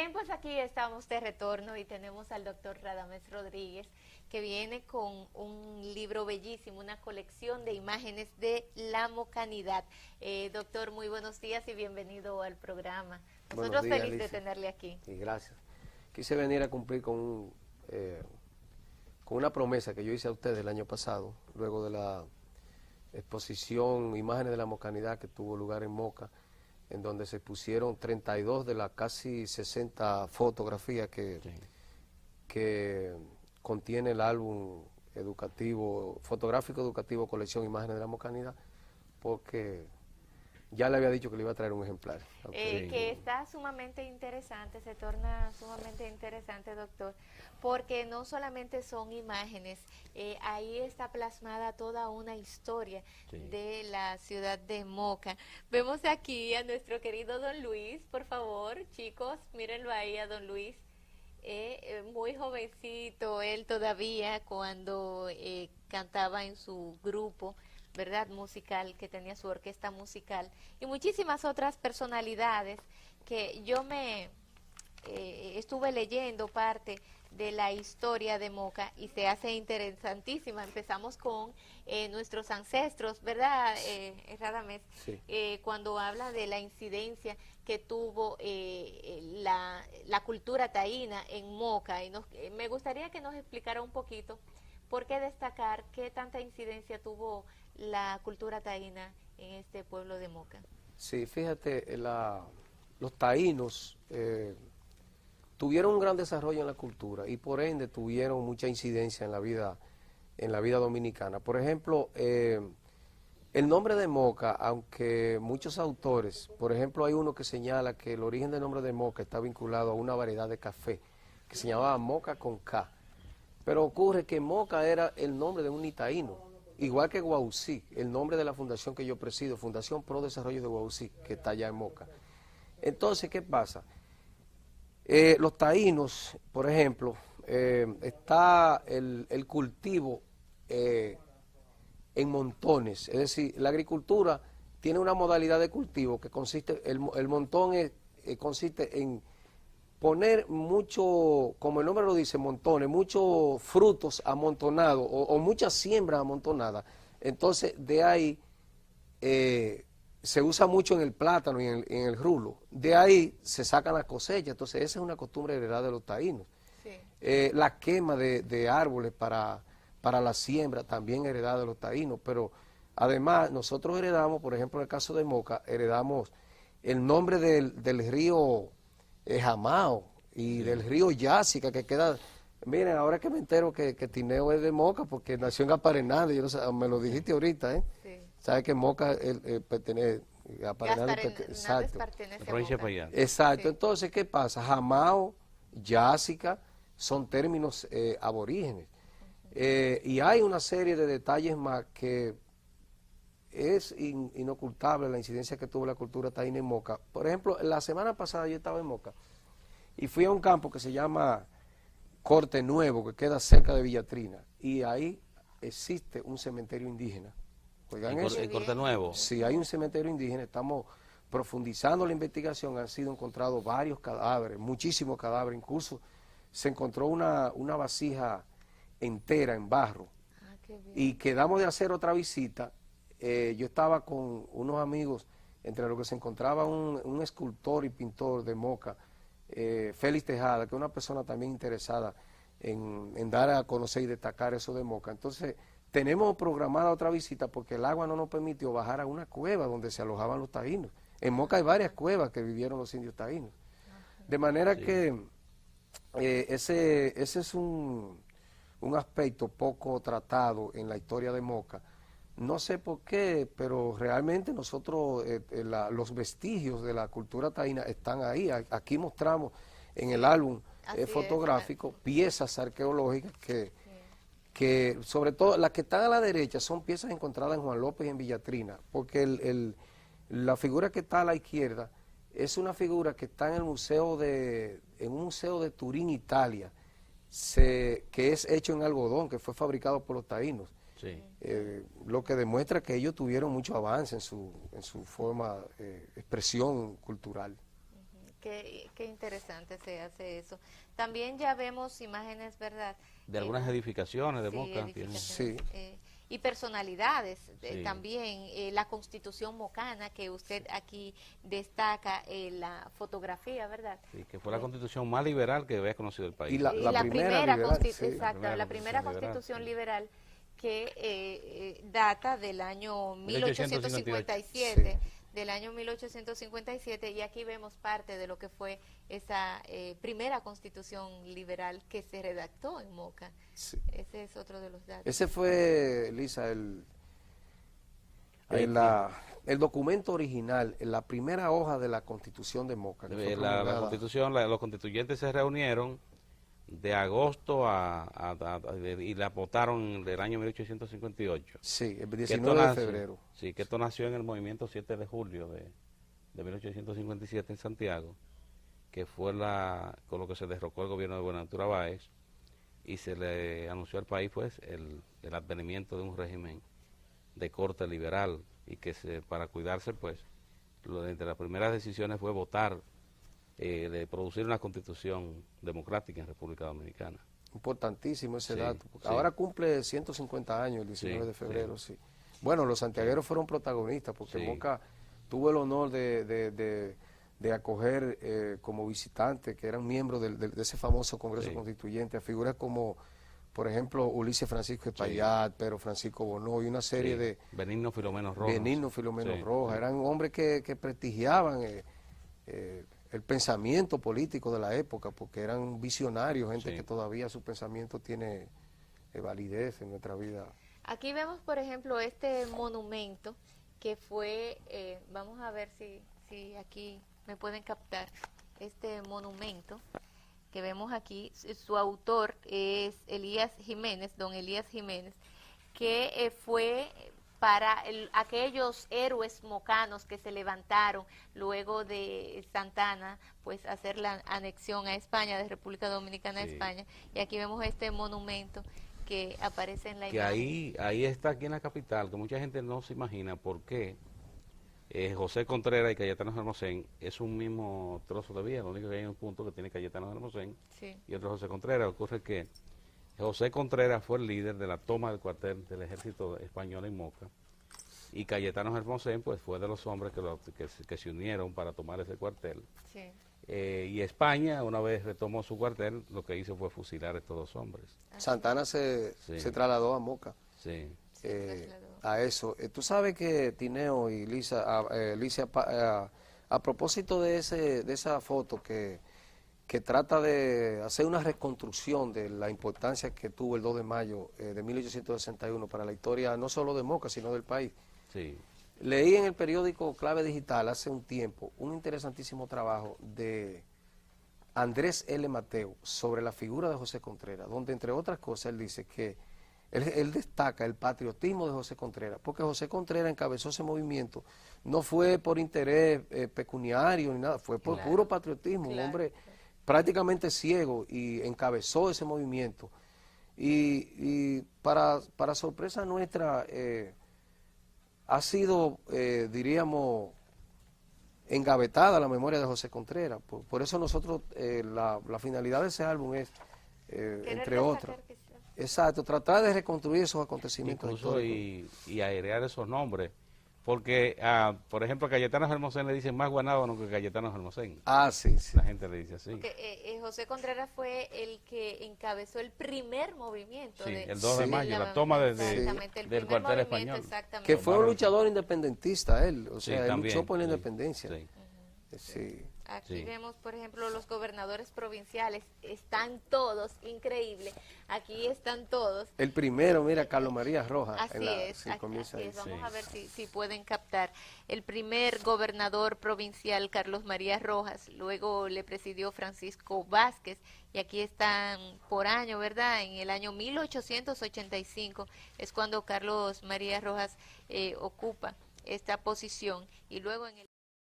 Bien, pues aquí estamos de retorno y tenemos al doctor Radamés Rodríguez, que viene con un libro bellísimo, una colección de imágenes de la mocanidad. Doctor, muy buenos días y bienvenido al programa. Nosotros felices de tenerle aquí. Y gracias. Quise venir a cumplir con una promesa que yo hice a ustedes el año pasado, luego de la exposición Imágenes de la Mocanidad que tuvo lugar en Moca, en donde se pusieron 32 de las casi 60 fotografías que contiene el álbum educativo, fotográfico educativo colección Imágenes de la Mocanidad, porque ya le había dicho que le iba a traer un ejemplar. Que está sumamente interesante, se torna sumamente interesante, doctor, porque no solamente son imágenes, ahí está plasmada toda una historia de la ciudad de Moca. Vemos aquí a nuestro querido don Luis, por favor, chicos, mírenlo ahí a don Luis. Muy jovencito él todavía cuando cantaba en su grupo, ¿verdad? Musical, que tenía su orquesta musical, y muchísimas otras personalidades que yo me estuve leyendo parte de la historia de Moca y se hace interesantísima. Empezamos con nuestros ancestros, ¿verdad, Radamés? Sí. Cuando habla de la incidencia que tuvo la cultura taína en Moca, y me gustaría que nos explicara un poquito por qué destacar qué tanta incidencia tuvo la cultura taína en este pueblo de Moca. Sí, fíjate, los taínos tuvieron un gran desarrollo en la cultura y por ende tuvieron mucha incidencia en la vida dominicana. Por ejemplo, el nombre de Moca, aunque muchos autores, por ejemplo, hay uno que señala que el origen del nombre de Moca está vinculado a una variedad de café que se llamaba Moca con K. Pero ocurre que Moca era el nombre de un taíno, igual que Guausí, el nombre de la fundación que yo presido, Fundación Pro Desarrollo de Guausí, que está allá en Moca. Entonces, ¿qué pasa? Los taínos, por ejemplo, está el cultivo en montones, es decir, la agricultura tiene una modalidad de cultivo que consiste, el montón consiste en poner mucho, como el nombre lo dice, montones, muchos frutos amontonados o muchas siembras amontonadas. Entonces, de ahí se usa mucho en el plátano y en el rulo. De ahí se sacan las cosechas. Entonces, esa es una costumbre heredada de los taínos. Sí. La quema de árboles para la siembra también heredada de los taínos. Pero además, nosotros heredamos, por ejemplo, en el caso de Moca, heredamos el nombre del río Jamao y del río Yásica, que queda. Miren, ahora que me entero que Tineo es de Moca, porque nació en Aparenade, yo no sé, me lo dijiste ahorita, ¿eh? Sí. Sabes que Moca pertenece a Aparenade, exacto. Pertenece a Moca. Exacto, Sí. entonces, ¿qué pasa? Jamao, Yásica, son términos aborígenes. Y hay una serie de detalles más que es inocultable la incidencia que tuvo la cultura taína en Moca. Por ejemplo, la semana pasada yo estaba en Moca y fui a un campo que se llama Corte Nuevo, que queda cerca de Villatrina, y ahí existe un cementerio indígena. Oigan eso. ¿En Corte Nuevo? Sí, hay un cementerio indígena, estamos profundizando la investigación, han sido encontrados varios cadáveres, muchísimos cadáveres, incluso se encontró una vasija entera en barro. Ah, qué bien. Y quedamos de hacer otra visita. Yo estaba con unos amigos, entre los que se encontraba un escultor y pintor de Moca, Félix Tejada, que es una persona también interesada en dar a conocer y destacar eso de Moca. Entonces, tenemos programada otra visita porque el agua no nos permitió bajar a una cueva donde se alojaban los taínos. En Moca hay varias cuevas que vivieron los indios taínos. De manera que ese es un aspecto poco tratado en la historia de Moca. No sé por qué, pero realmente nosotros, los vestigios de la cultura taína están ahí. Aquí mostramos en el álbum fotográfico piezas arqueológicas que, sobre todo, las que están a la derecha son piezas encontradas en Juan López y en Villatrina, porque la figura que está a la izquierda es una figura que está en un museo de Turín, Italia, que es hecho en algodón, que fue fabricado por los taínos. Sí. Lo que demuestra que ellos tuvieron mucho avance en su forma, expresión cultural. Qué interesante se hace eso. También ya vemos imágenes, ¿verdad? De algunas edificaciones de sí, Moca. edificaciones, Sí. y personalidades Sí. también. La Constitución mocana, que usted aquí destaca la fotografía, ¿verdad? Sí, que fue la constitución más liberal que había conocido el país. Y la primera liberal, sí. Exacto, la primera constitución liberal que data del año 1857, Sí. del año 1857, y aquí vemos parte de lo que fue esa primera constitución liberal que se redactó en Moca. Sí. Ese es otro de los datos. Ese fue, Lisa, el documento original, la primera hoja de la Constitución de Moca. Que fue La promulgada. constitución, los constituyentes se reunieron de agosto y la votaron del año 1858. Sí, el Que 19 de febrero. Sí, que esto nació en el movimiento 7 de julio de 1857 en Santiago, que fue con lo que se derrocó el gobierno de Buenaventura Báez, y se le anunció al país pues el advenimiento de un régimen de corte liberal, y que para cuidarse pues entre las primeras decisiones fue votar de producir una constitución democrática en República Dominicana. Importantísimo ese Sí, dato. Porque sí. ahora cumple 150 años el 19 Sí, de febrero, sí. sí. Bueno, los santiagueros fueron protagonistas porque Sí. Moca tuvo el honor de acoger como visitantes que eran miembros de ese famoso Congreso Sí. Constituyente a figuras como, por ejemplo, Ulises Francisco Espaillat, Pedro Francisco Bonó y una serie Sí. de Benigno Filomeno Rojas. Benigno Filomeno Sí, Rojas. sí. Eran hombres que prestigiaban el pensamiento político de la época, porque eran visionarios, gente Sí. que todavía su pensamiento tiene validez en nuestra vida. Aquí vemos, por ejemplo, este monumento que fue, vamos a ver si aquí me pueden captar este monumento que vemos aquí. Su autor es Elías Jiménez, don Elías Jiménez, que fue para aquellos héroes mocanos que se levantaron luego de Santana, pues hacer la anexión a España, de República Dominicana a Sí. España. Y aquí vemos este monumento que aparece en la Que imagen. ahí está, aquí en la capital, que mucha gente no se imagina por qué José Contreras y Cayetano Hermosén es un mismo trozo de vía. Lo único que hay un punto que tiene Cayetano Hermosén Sí. y otro José Contreras. Ocurre que José Contreras fue el líder de la toma del cuartel del ejército español en Moca, y Cayetano Hermosén pues fue de los hombres que se unieron para tomar ese cuartel. Sí. Y España, una vez retomó su cuartel, lo que hizo fue fusilar a estos dos hombres. Santana se Sí. trasladó a Moca. Sí. A eso. Tú sabes que Tineo y Lisa, Alicia, a propósito de esa foto que trata de hacer una reconstrucción de la importancia que tuvo el 2 de mayo de 1861 para la historia no solo de Moca, sino del país. Sí. Leí en el periódico Clave Digital hace un tiempo un interesantísimo trabajo de Andrés L. Mateo sobre la figura de José Contreras, donde entre otras cosas él dice que él destaca el patriotismo de José Contreras, porque José Contreras encabezó ese movimiento, no fue por interés pecuniario ni nada, fue por puro patriotismo, un hombre prácticamente ciego, y encabezó ese movimiento. Y para sorpresa nuestra, ha sido, diríamos, engavetada la memoria de José Contreras. Por eso nosotros, la finalidad de ese álbum es, entre otras, exacto, tratar de reconstruir esos acontecimientos Incluso históricos. y airear esos nombres. Porque, por ejemplo, a Cayetano Hermosén le dicen más Guanábano que Cayetano Hermosén. Ah, sí, sí. La gente le dice así. Porque, José Contreras fue el que encabezó el primer movimiento. Sí, de, el 2 de Sí. mayo, la toma exactamente, el del primer cuartel movimiento, español. exactamente. Que fue un luchador independentista él, o Sí, sea, él también, luchó por la sí, independencia. sí. Sí. Aquí Sí. vemos, por ejemplo, los gobernadores provinciales, están todos, increíble, aquí están todos. El primero, mira, Carlos María Rojas. Así es, sí, así comienza ahí. es. Vamos Sí. a ver si pueden captar. El primer gobernador provincial, Carlos María Rojas, luego le presidió Francisco Vázquez, y aquí están por año, ¿verdad? En el año 1885 es cuando Carlos María Rojas ocupa esta posición, y luego en el